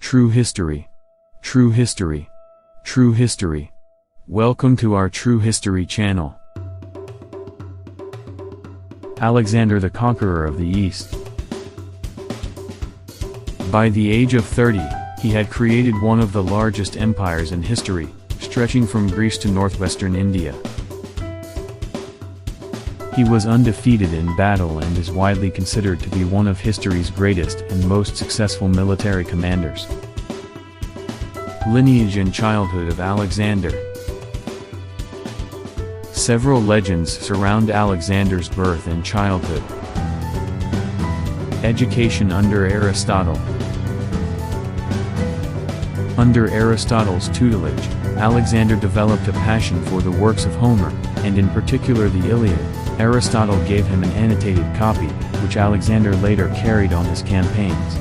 True history. True history. True history. Welcome to our True History channel. Alexander the Conqueror of the East. By the age of 30, he had created one of the largest empires in history, stretching from Greece to northwestern India. He was undefeated in battle and is widely considered to be one of history's greatest and most successful military commanders. Lineage and childhood of Alexander. Several legends surround Alexander's birth and childhood. Education under Aristotle. Under Aristotle's tutelage, Alexander developed a passion for the works of Homer, and in particular the Iliad. Aristotle gave him an annotated copy, which Alexander later carried on his campaigns.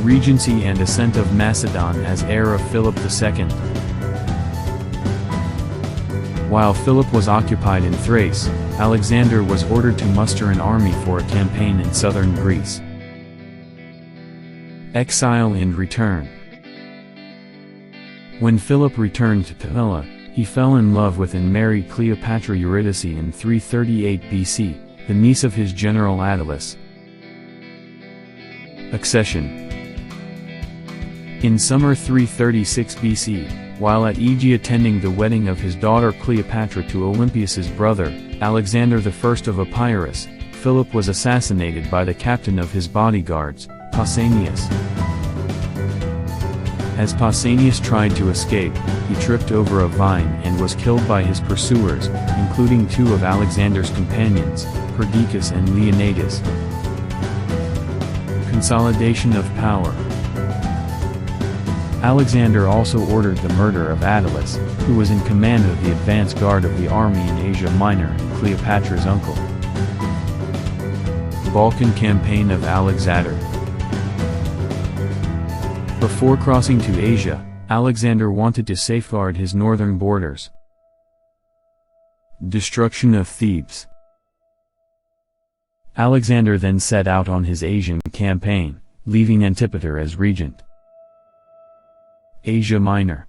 Regency and ascent of Macedon as heir of Philip II. While Philip was occupied in Thrace, Alexander was ordered to muster an army for a campaign in southern Greece. Exile and return. When Philip returned to Pella, he fell in love with and married Cleopatra Eurydice in 338 BC, the niece of his general Attalus. Accession. In summer 336 BC, while at Aegae attending the wedding of his daughter Cleopatra to Olympias's brother, Alexander I of Epirus, Philip was assassinated by the captain of his bodyguards, Pausanias. As Pausanias tried to escape, he tripped over a vine and was killed by his pursuers, including two of Alexander's companions, Perdiccas and Leonidas. Consolidation of power. Alexander also ordered the murder of Attalus, who was in command of the advance guard of the army in Asia Minor and Cleopatra's uncle. Balkan Campaign of Alexander. Before crossing to Asia, Alexander wanted to safeguard his northern borders. Destruction of Thebes. Alexander then set out on his Asian campaign, leaving Antipater as regent. Asia Minor.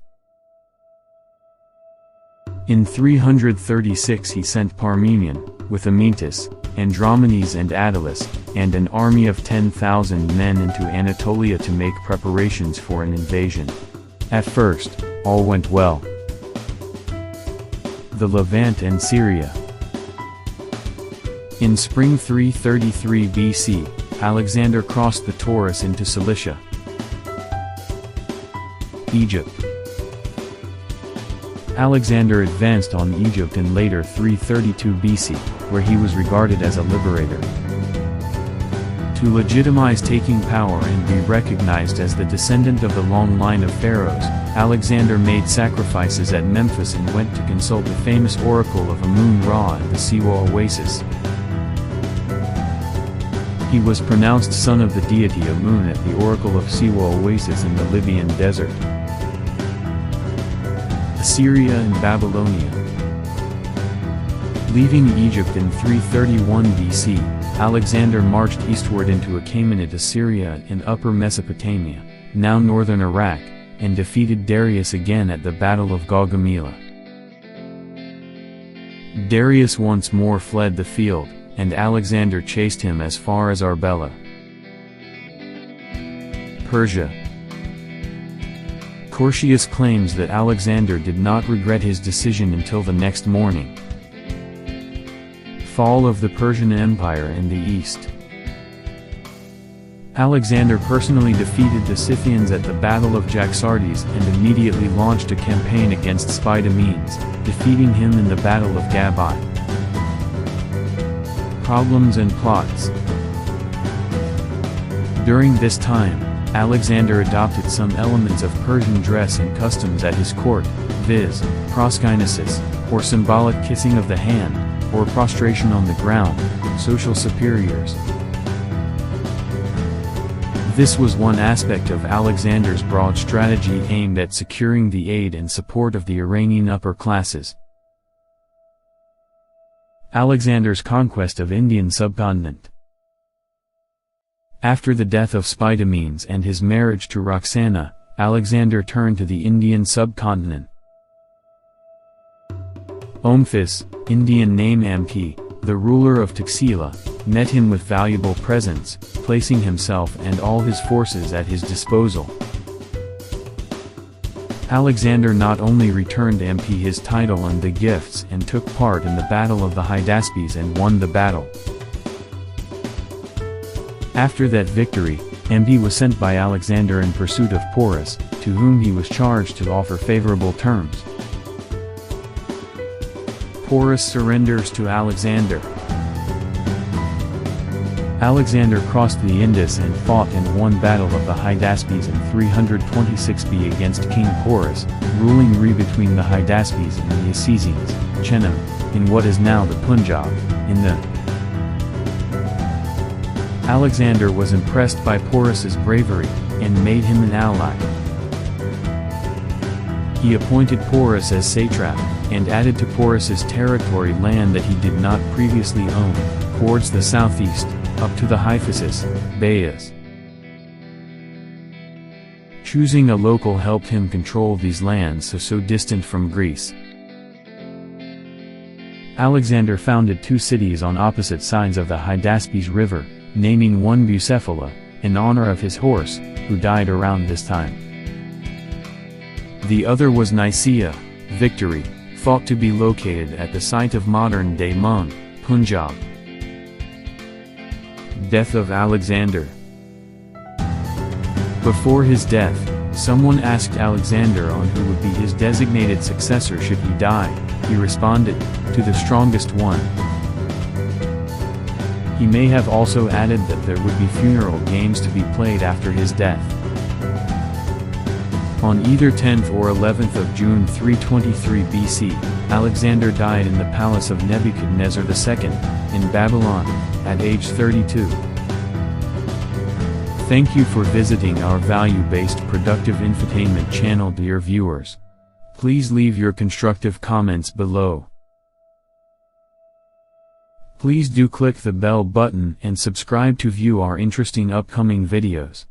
In 336 he sent Parmenion, with Amyntas, Andromenes and Attalus, and an army of 10,000 men into Anatolia to make preparations for an invasion. At first, all went well. The Levant and Syria. In spring 333 BC, Alexander crossed the Taurus into Cilicia. Egypt. Alexander advanced on Egypt in later 332 BC, where he was regarded as a liberator. To legitimize taking power and be recognized as the descendant of the long line of pharaohs, Alexander made sacrifices at Memphis and went to consult the famous oracle of Amun-Ra at the Siwa oasis. He was pronounced son of the deity Amun at the oracle of Siwa oasis in the Libyan desert. Assyria and Babylonia. Leaving Egypt in 331 BC, Alexander marched eastward into Achaemenid Assyria in Upper Mesopotamia, now northern Iraq, and defeated Darius again at the Battle of Gaugamela. Darius once more fled the field, and Alexander chased him as far as Arbela. Persia. Corsius claims that Alexander did not regret his decision until the next morning. Fall of the Persian Empire in the East. Alexander personally defeated the Scythians at the Battle of Jaxartes and immediately launched a campaign against Spidamenes, defeating him in the Battle of Gabai. Problems and plots. During this time, Alexander adopted some elements of Persian dress and customs at his court, viz., proskynesis, or symbolic kissing of the hand, or prostration on the ground, social superiors. This was one aspect of Alexander's broad strategy aimed at securing the aid and support of the Iranian upper classes. Alexander's conquest of Indian subcontinent. After the death of Spidemenes and his marriage to Roxana, Alexander turned to the Indian subcontinent. Omphis, Indian name Ampi, the ruler of Taxila, met him with valuable presents, placing himself and all his forces at his disposal. Alexander not only returned Ampi his title and the gifts and took part in the Battle of the Hydaspes and won the battle. After that victory, Ampi was sent by Alexander in pursuit of Porus, to whom he was charged to offer favorable terms. Porus surrenders to Alexander. Alexander crossed the Indus and fought and won Battle of the Hydaspes in 326 B against King Porus, ruling between the Hydaspes and the Assisians, Chenam, in what is now the Punjab, in the Alexander was impressed by Porus's bravery, and made him an ally. He appointed Porus as satrap, and added to Porus's territory land that he did not previously own, towards the southeast, up to the Hyphasis, Bayas. Choosing a local helped him control these lands so distant from Greece. Alexander founded 2 cities on opposite sides of the Hydaspes River, naming one Bucephala, in honor of his horse, who died around this time. The other was Nicaea, Victory, thought to be located at the site of modern-day Mung, Punjab. Death of Alexander. Before his death, someone asked Alexander on who would be his designated successor should he die. He responded, "To the strongest one." He may have also added that there would be funeral games to be played after his death. On either 10th or 11th of June 323 BC, Alexander died in the palace of Nebuchadnezzar II, in Babylon, at age 32. Thank you for visiting our value-based productive infotainment channel, dear viewers. Please leave your constructive comments below. Please do click the bell button and subscribe to view our interesting upcoming videos.